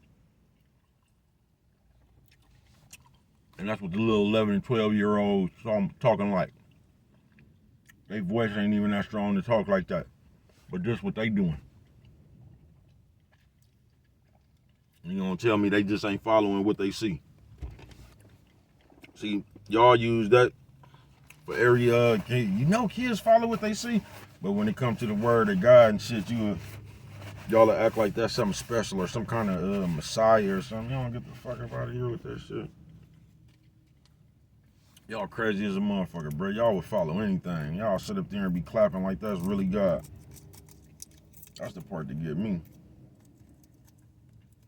And that's what the little 11 and 12-year-olds talking like. Their voice ain't even that strong to talk like that. But just what they doing. You gonna tell me they just ain't following what they see. See, y'all use that for every, you know kids follow what they see. But when it comes to the word of God and shit, y'all act like that's something special or some kind of messiah or something. Y'all don't get the fuck up out of here with that shit. Y'all crazy as a motherfucker, bro. Y'all would follow anything. Y'all sit up there and be clapping like that's really God. That's the part that get me.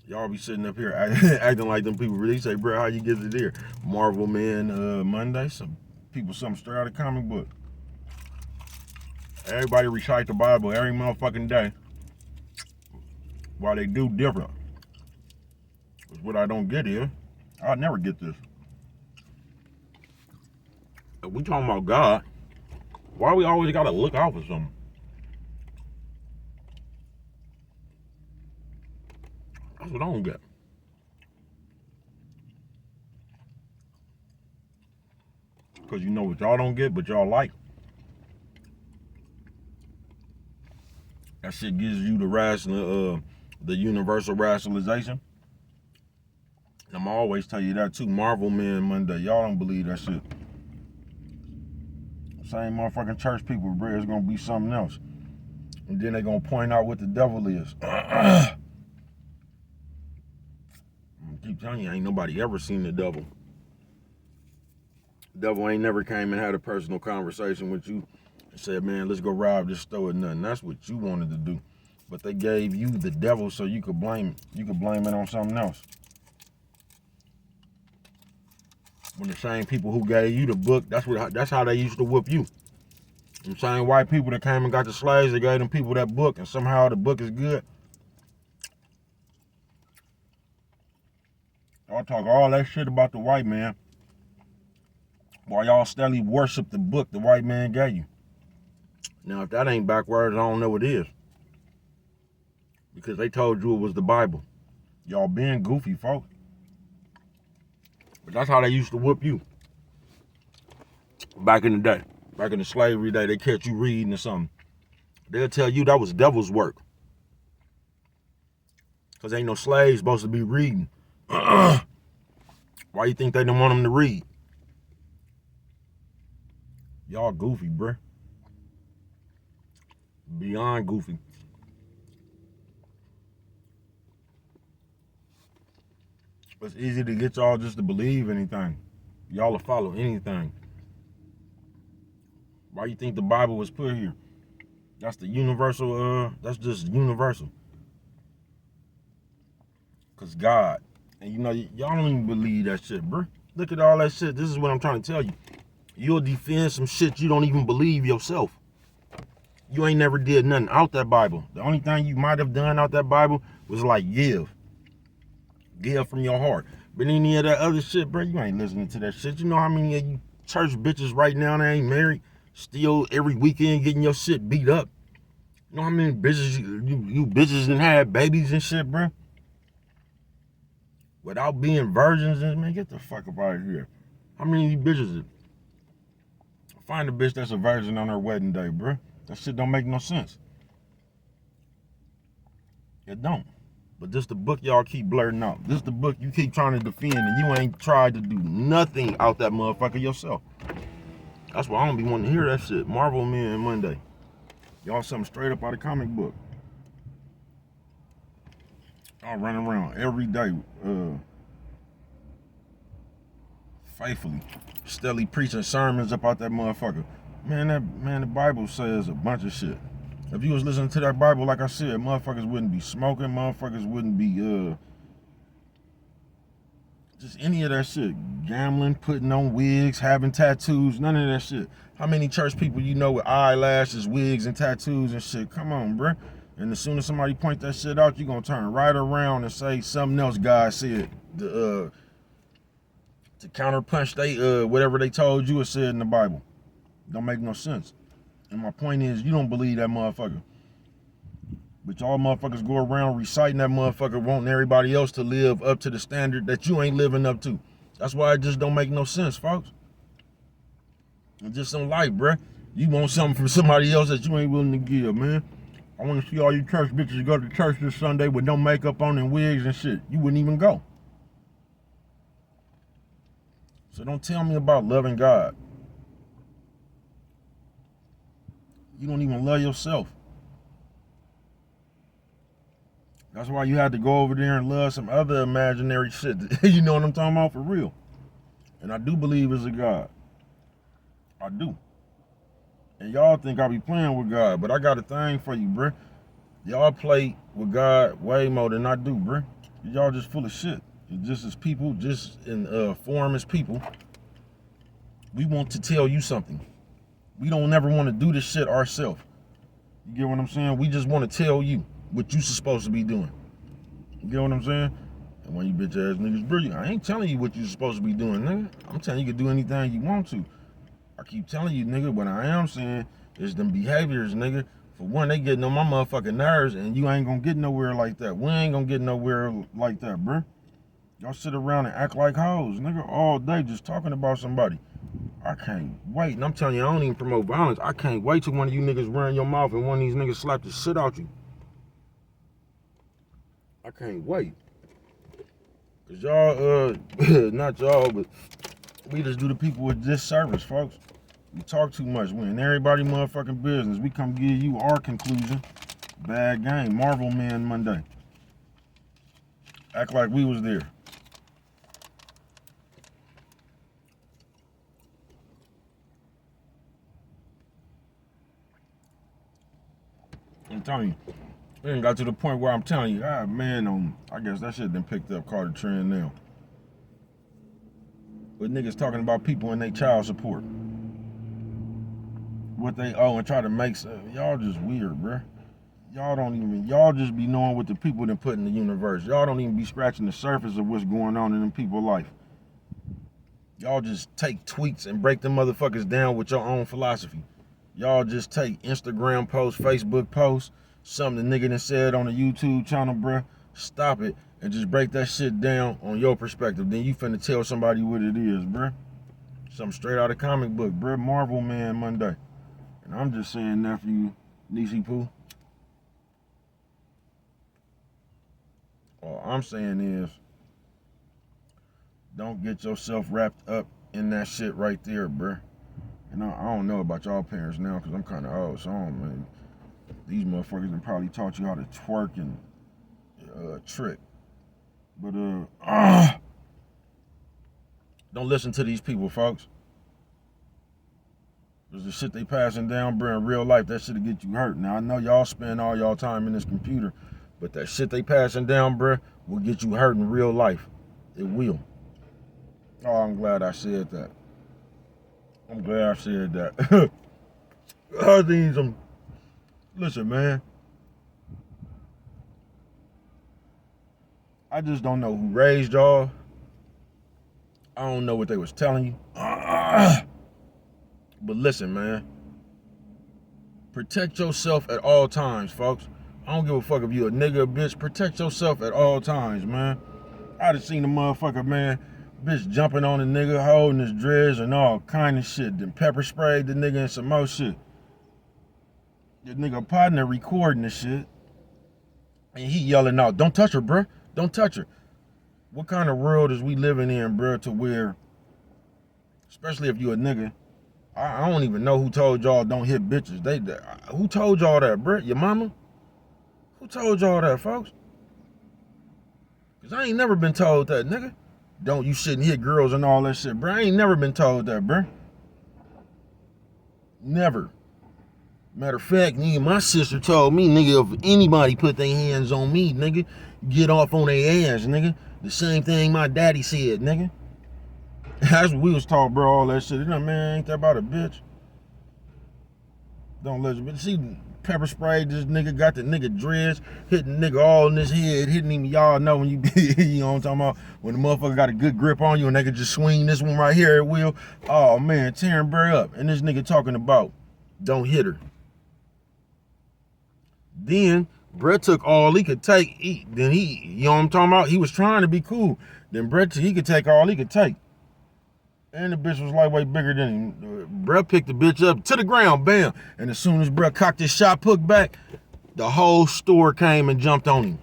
Y'all be sitting up here acting like them people really say, bro, how you get it there? Marvel Man Monday, some people something straight out of comic book. Everybody recite the Bible every motherfucking day. Why they do different. Because what I don't get is, I'll never get this. If we talking about God, why we always gotta look out for something? That's what I don't get. Because you know what y'all don't get, but y'all like. That shit gives you the universal rationalization. I'm always tell you that too. Marvel Man Monday. Y'all don't believe that shit. Same motherfucking church people, bro. It's gonna be something else. And then they gonna point out what the devil is. I keep telling you, ain't nobody ever seen the devil. The devil ain't never came and had a personal conversation with you and said, man, let's go rob this store or nothing. That's what you wanted to do. But they gave you the devil so you could blame it. You could blame it on something else. When the same people who gave you the book, that's how they used to whoop you. The same white people that came and got the slaves, they gave them people that book, and somehow the book is good. Y'all talk all that shit about the white man, while y'all steadily worship the book the white man gave you. Now, if that ain't backwards, I don't know what is. Because they told you it was the Bible. Y'all being goofy, folks. But that's how they used to whoop you. Back in the day. Back in the slavery day, they catch you reading or something. They'll tell you that was devil's work. Because ain't no slaves supposed to be reading. Why you think they don't want them to read? Y'all goofy, bruh. Beyond goofy. It's easy to get y'all just to believe anything. Y'all will follow anything. Why you think the Bible was put here? That's the universal, that's just universal. Cause God, and you know, y'all don't even believe that shit, bruh. Look at all that shit. This is what I'm trying to tell you. You'll defend some shit you don't even believe yourself. You ain't never did nothing out that Bible. The only thing you might have done out that Bible was like give. Give from your heart. But any of that other shit, bro, you ain't listening to that shit. You know how many of you church bitches right now that ain't married, still every weekend getting your shit beat up? You know how many bitches you bitches done had babies and shit, bro? Without being virgins, and man, get the fuck up out of here. How many of you bitches find a bitch that's a virgin on her wedding day, bro? That shit don't make no sense. It don't. But this the book y'all keep blurting out. This the book you keep trying to defend, and you ain't tried to do nothing out that motherfucker yourself. That's why I don't be wanting to hear that shit. Marvel Man Monday. Y'all something straight up out of comic book. Y'all running around every day, faithfully, steadily preaching sermons about that motherfucker. Man, the Bible says a bunch of shit. If you was listening to that Bible, like I said, motherfuckers wouldn't be smoking, motherfuckers wouldn't be just any of that shit. Gambling, putting on wigs, having tattoos, none of that shit. How many church people you know with eyelashes, wigs, and tattoos and shit? Come on, bruh. And as soon as somebody point that shit out, you gonna turn right around and say something else God said to counterpunch they whatever they told you or said in the Bible. Don't make no sense. And my point is, you don't believe that motherfucker. But y'all motherfuckers go around reciting that motherfucker, wanting everybody else to live up to the standard that you ain't living up to. That's why it just don't make no sense, folks. It's just some life, bruh. You want something from somebody else that you ain't willing to give, man. I want to see all you church bitches go to church this Sunday with no makeup on and wigs and shit. You wouldn't even go. So don't tell me about loving God. You don't even love yourself. That's why you had to go over there and love some other imaginary shit. You know what I'm talking about? For real. And I do believe it's a God. I do. And y'all think I be playing with God, but I got a thing for you, bruh. Y'all play with God way more than I do, bruh. Y'all just full of shit. Just as people, just in form as people, we want to tell you something. We don't never want to do this shit ourselves. You get what I'm saying? We just want to tell you what you supposed to be doing. You get what I'm saying? And when you bitch ass niggas, brilliant. I ain't telling you what you supposed to be doing, nigga. I'm telling you can do anything you want to. I keep telling you, nigga, what I am saying is them behaviors, nigga. For one, they getting on my motherfucking nerves, and you ain't gonna get nowhere like that. We ain't gonna get nowhere like that, bruh. Y'all sit around and act like hoes, nigga, all day just talking about somebody. I can't wait, and I'm telling you, I don't even promote violence. I can't wait till one of you niggas run your mouth and one of these niggas slap the shit out you. I can't wait. Cause y'all, not y'all, but we just do the people a disservice, folks. We talk too much. We in everybody motherfucking business. We come give you our conclusion. Bad game. Marvel Man Monday. Act like we was there. I'm telling you. We ain't got to the point where I'm telling you, man, I guess that shit been picked up, called a trend now. With niggas talking about people and their child support. What they owe and try to make y'all just weird, bruh. Y'all just be knowing what the people done put in the universe. Y'all don't even be scratching the surface of what's going on in them people's life. Y'all just take tweets and break them motherfuckers down with your own philosophy. Y'all just take Instagram posts, Facebook posts, something the nigga done said on a YouTube channel, bruh. Stop it and just break that shit down on your perspective. Then you finna tell somebody what it is, bruh. Something straight out of comic book, bruh. Marvel Man Monday. And I'm just saying, nephew, Nisi Poo. All I'm saying is, don't get yourself wrapped up in that shit right there, bruh. And I don't know about y'all parents now, because I'm kind of old, so I don't, man. These motherfuckers done probably taught you how to twerk and trick. But, don't listen to these people, folks. Because the shit they passing down, bro, in real life, that shit'll get you hurt. Now, I know y'all spend all y'all time in this computer, but that shit they passing down, bro, will get you hurt in real life. It will. Oh, I'm glad I said that. I'm glad I said that. I need some... Listen, man. I just don't know who raised y'all. I don't know what they was telling you. But listen, man. Protect yourself at all times, folks. I don't give a fuck if you a nigga or bitch. Protect yourself at all times, man. I done seen a motherfucker, man, bitch jumping on a nigga, holding his dreads and all kind of shit. Then pepper sprayed the nigga and some more shit. The nigga partner recording the shit. And he yelling out, don't touch her, bruh. Don't touch her. What kind of world is we living in, bruh, to where, especially if you a nigga, I don't even know who told y'all don't hit bitches. Who told y'all that, bruh? Your mama? Who told y'all that, folks? Because I ain't never been told that, nigga. You shouldn't hit girls and all that shit, bruh. I ain't never been told that, bruh. Never. Matter of fact, nigga, my sister told me, nigga, if anybody put their hands on me, nigga, get off on their ass, nigga. The same thing my daddy said, nigga. That's what we was taught, bro, all that shit. You know, man, ain't that about a bitch? Don't let you, but see, pepper spray, this nigga got the nigga dreads, hitting nigga all in his head, hitting him, y'all know when you, you know what I'm talking about, when the motherfucker got a good grip on you and they can just swing this one right here at will. Oh man, tearing Bray up. And this nigga talking about, don't hit her. Then Brett took all he could take. Then he, you know what I'm talking about? He was trying to be cool. Then Brett, he could take all he could take. And the bitch was lightweight bigger than him. Brett picked the bitch up to the ground, bam. And as soon as Brett cocked his shot put back, the whole store came and jumped on him.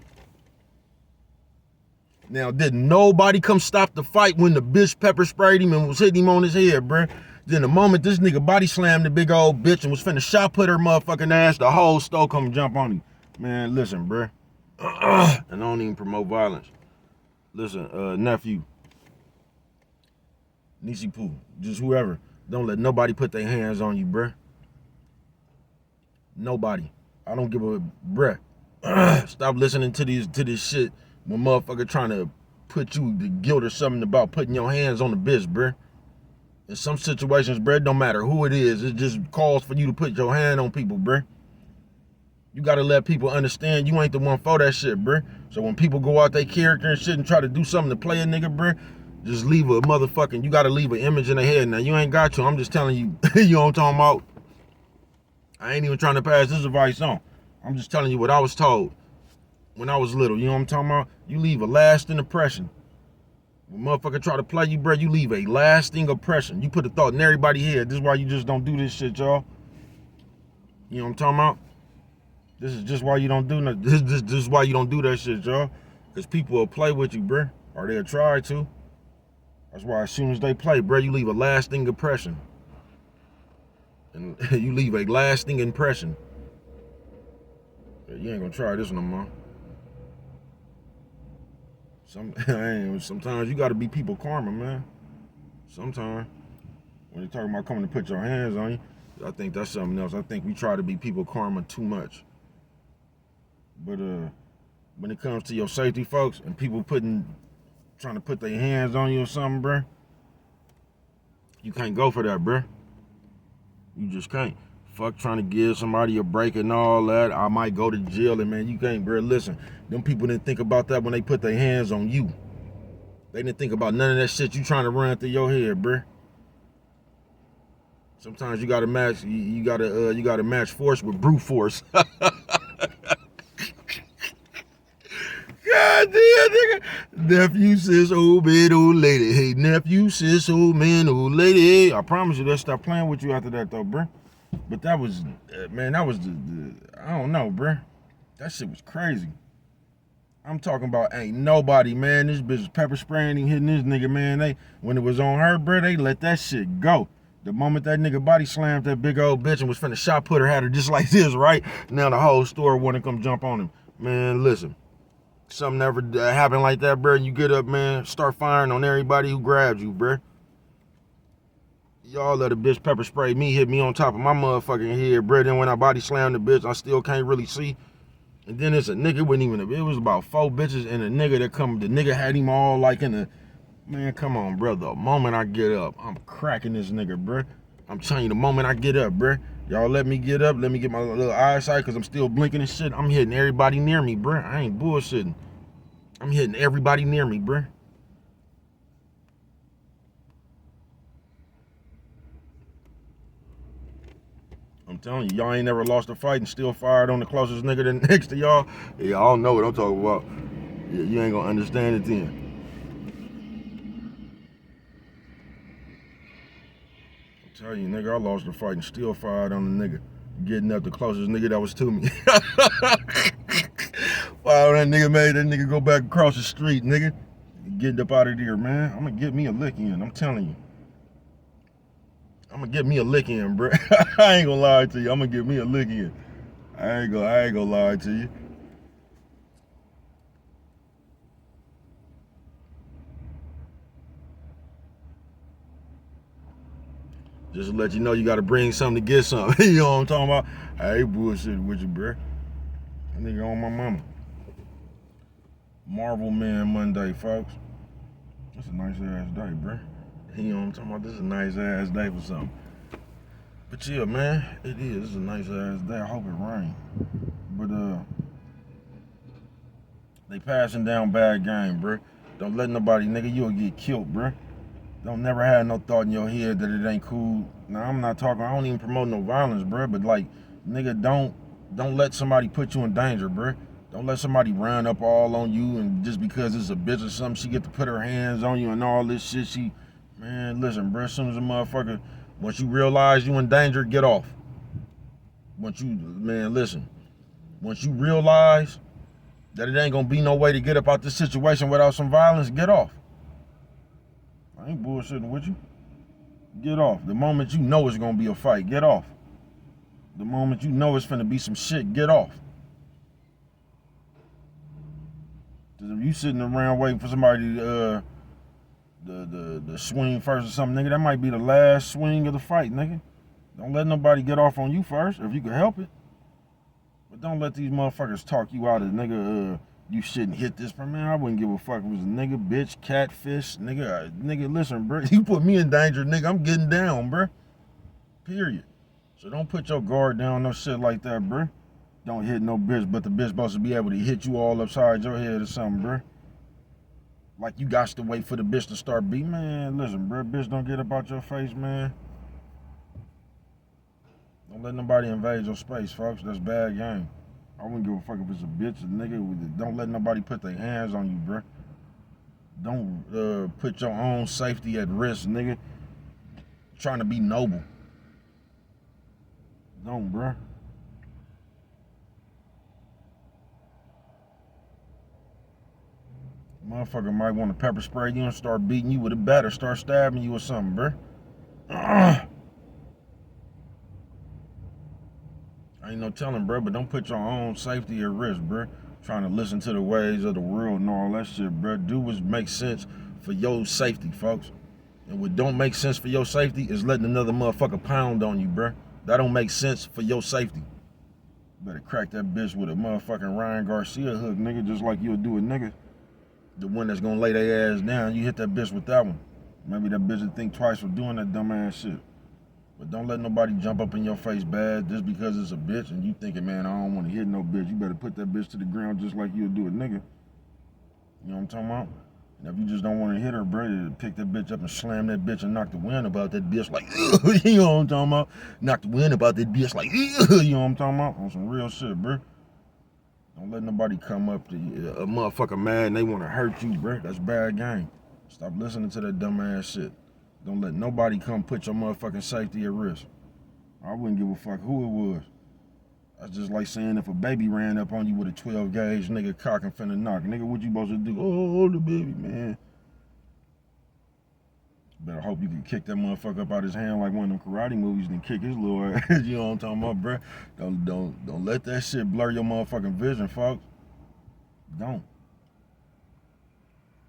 Now, did nobody come stop the fight when the bitch pepper sprayed him and was hitting him on his head, bruh? Then the moment this nigga body slammed the big old bitch and was finna shot put her motherfucking ass, the whole store come jump on him. Man, listen, bruh. And I don't even promote violence. Listen, nephew, Nisi Poo, just whoever, don't let nobody put their hands on you, bruh. Nobody. I don't give a bruh. Stop listening to this shit when motherfucker trying to put you the guilt or something about putting your hands on the bitch, bruh. In some situations, bruh, it don't matter who it is. It just calls for you to put your hand on people, bruh. You gotta let people understand you ain't the one for that shit, bruh. So when people go out their character and shit and try to do something to play a nigga, bruh, just leave a motherfucking, you gotta leave an image in their head. Now, you ain't got to. I'm just telling you, you know what I'm talking about? I ain't even trying to pass this advice on. I'm just telling you what I was told when I was little. You know what I'm talking about? You leave a lasting impression. When motherfucker try to play you, bro, you leave a lasting impression. You put a thought in everybody's head. This is why you just don't do this shit, y'all. You know what I'm talking about? This is just why you don't do nothing. This is why you don't do that shit, y'all. Because people will play with you, bro. Or they'll try to. That's why as soon as they play, bro, you leave a lasting impression. And you leave a lasting impression. You ain't gonna try this no more. Sometimes you gotta be people karma, man. Sometimes. When you're talking about coming to put your hands on you, I think that's something else. I think we try to be people karma too much. But when it comes to your safety, folks, and people trying to put their hands on you or something, bruh, you can't go for that, bruh. You just can't. Fuck trying to give somebody a break and all that. I might go to jail, and man, you can't, bruh. Listen, them people didn't think about that when they put their hands on you. They didn't think about none of that shit you trying to run through your head, bruh. Sometimes you gotta match. You gotta match force with brute force. God damn, nigga. Nephew, sis, old man, old lady. Hey, nephew, sis, old man, old lady. I promise you, they'll stop playing with you after that, though, bruh. But that was, man, that was I don't know, bruh. That shit was crazy. I'm talking about ain't nobody, man. This bitch was pepper spraying and hitting this nigga, man. When it was on her, bruh, they let that shit go. The moment that nigga body slammed that big old bitch and was finna shot put her, had her just like this, right? Now the whole store wanna come jump on him. Man, listen. Something never happened like that, bro. You get up, man, start firing on everybody who grabs you, bro. Y'all let a bitch pepper spray me, hit me on top of my motherfucking head, bro. Then when I body slammed the bitch, I still can't really see. And then it's a nigga, it was about 4 bitches and a nigga that come, the nigga had him all like in the, man, come on, bro. The moment I get up, I'm cracking this nigga, bro. I'm telling you, the moment I get up, bro. Y'all let me get up, let me get my little eyesight, because I'm still blinking and shit. I'm hitting everybody near me, bro. I ain't bullshitting. I'm hitting everybody near me, bruh. I'm telling you, y'all ain't never lost a fight and still fired on the closest nigga that next to y'all. Yeah, I don't know what I'm talking about. Yeah, you ain't gonna understand it then. I'm telling you, nigga, I lost a fight and still fired on the nigga. Getting up the closest nigga that was to me. Wow, that nigga made that nigga go back across the street, nigga. Getting up out of there, man. I'm gonna get me a lick in, I'm telling you. I'm gonna get me a lick in, bro. I ain't gonna lie to you. I'm gonna get me a lick in. I ain't gonna lie to you. Just to let you know you gotta bring something to get something. You know what I'm talking about? I ain't bullshitting with you, bruh. That nigga on my mama. Marvel Man Monday, folks. That's a nice ass day, bruh. You know what I'm talking about? This is a nice ass day for something. But yeah, man, it is. This is a nice ass day. I hope it rains. But they passing down bad game, bruh. Don't let nobody, nigga, you'll get killed, bruh. Don't never have no thought in your head that it ain't cool. Now I'm not talking, I don't even promote no violence, bruh, but like, nigga, don't let somebody put you in danger, bruh. Don't let somebody run up all on you and just because it's a bitch or something, she get to put her hands on you and all this shit. Man, listen, bruh, as soon as a motherfucker, once you realize you in danger, get off. Once you realize that it ain't gonna be no way to get up out this situation without some violence, get off. I ain't bullshitting with you. Get off. The moment you know it's gonna be a fight, get off. The moment you know it's finna be some shit, get off. Cause if you sitting around waiting for somebody to the swing first or something, nigga, that might be the last swing of the fight, nigga. Don't let nobody get off on you first, if you can help it. But don't let these motherfuckers talk you out of, nigga, you shouldn't hit this. Man, I wouldn't give a fuck if it was a nigga, bitch, catfish, nigga, listen, bro. You put me in danger, nigga, I'm getting down, bro. Period. So don't put your guard down, no shit like that, bro. Don't hit no bitch, but the bitch supposed to be able to hit you all upside your head or something, bro. Like you got to wait for the bitch to start beating. Man, listen, bro, bitch, don't get up out your face, man. Don't let nobody invade your space, folks. That's bad game. I wouldn't give a fuck if it's a bitch or nigga. Don't let nobody put their hands on you, bro. Don't put your own safety at risk, nigga. Trying to be noble. Don't, bro. Motherfucker might want to pepper spray you and start beating you with a bat or start stabbing you or something, bro. Ain't no telling, bro, but don't put your own safety at risk, bro. Trying to listen to the ways of the world and all that shit, bro. Do what makes sense for your safety, folks. And what don't make sense for your safety is letting another motherfucker pound on you, bro. That don't make sense for your safety. You better crack that bitch with a motherfucking Ryan Garcia hook, nigga, just like you'll do a nigga. The one that's gonna lay their ass down, you hit that bitch with that one. Maybe that bitch will think twice for doing that dumb ass shit. But don't let nobody jump up in your face bad just because it's a bitch and you thinking, man, I don't want to hit no bitch. You better put that bitch to the ground just like you'll do a nigga. You know what I'm talking about? And if you just don't want to hit her, bro, pick that bitch up and slam that bitch and knock the wind about that bitch like, you know what I'm talking about? Knock the wind about that bitch like, you know what I'm talking about? On some real shit, bro. Don't let nobody come up to you, a motherfucker mad and they want to hurt you, bro. That's bad game. Stop listening to that dumb ass shit. Don't let nobody come put your motherfucking safety at risk. I wouldn't give a fuck who it was. That's just like saying if a baby ran up on you with a 12 gauge, nigga, cock and finna knock. Nigga, what you supposed to do? Oh, the baby, man. Better hope you can kick that motherfucker up out his hand like one of them karate movies and kick his little ass. You know what I'm talking about, bro? Don't let that shit blur your motherfucking vision, folks. Don't.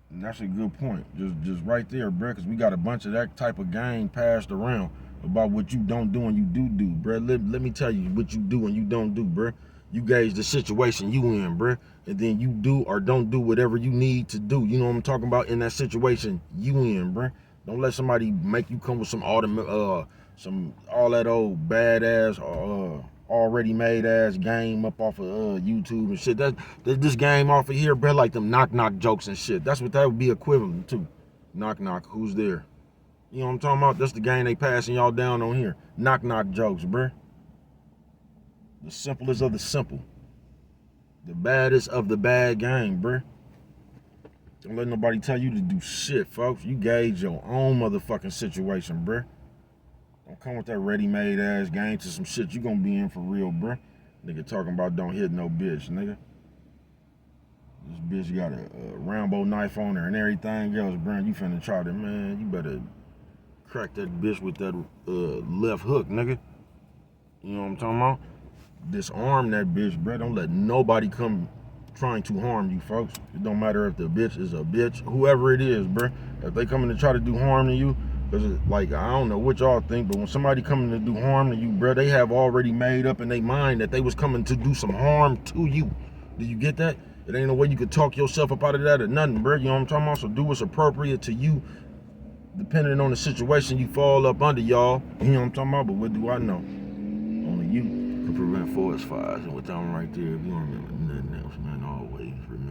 And that's a good point. Just right there, bro, because we got a bunch of that type of game passed around about what you don't do and you do, bro. Let me tell you what you do and you don't do, bro. You gauge the situation you in, bro, and then you do or don't do whatever you need to do. You know what I'm talking about in that situation you in, bro. Don't let somebody make you come with some all that old badass already made ass game up off of YouTube and shit. That this game off of here, bro, like them knock jokes and shit. That's what that would be equivalent to. Knock, who's there? You know what I'm talking about? That's the game they passing y'all down on here. Knock jokes, bro. The simplest of the simple. The baddest of the bad game, bro. Don't let nobody tell you to do shit, folks. You gauge your own motherfucking situation, bro. Don't come with that ready-made ass game to some shit you gonna be in for real, bruh. Nigga talking about don't hit no bitch, nigga. This bitch got a Rambo knife on her and everything else, bruh. You finna try to, man, you better crack that bitch with that left hook, nigga. You know what I'm talking about? Disarm that bitch, bruh. Don't let nobody come trying to harm you, folks. It don't matter if the bitch is a bitch, whoever it is, bruh. If they coming to try to do harm to you, Cause like, I don't know what y'all think, but when somebody coming to do harm to you, bro, they have already made up in their mind that they was coming to do some harm to you. Do you get that? It ain't no way you could talk yourself up out of that or nothing, bro. You know what I'm talking about? So do what's appropriate to you, depending on the situation you fall up under, y'all. You know what I'm talking about? But what do I know? Only you can prevent forest fires. And with that one right there, if you don't remember nothing else, man, always remember.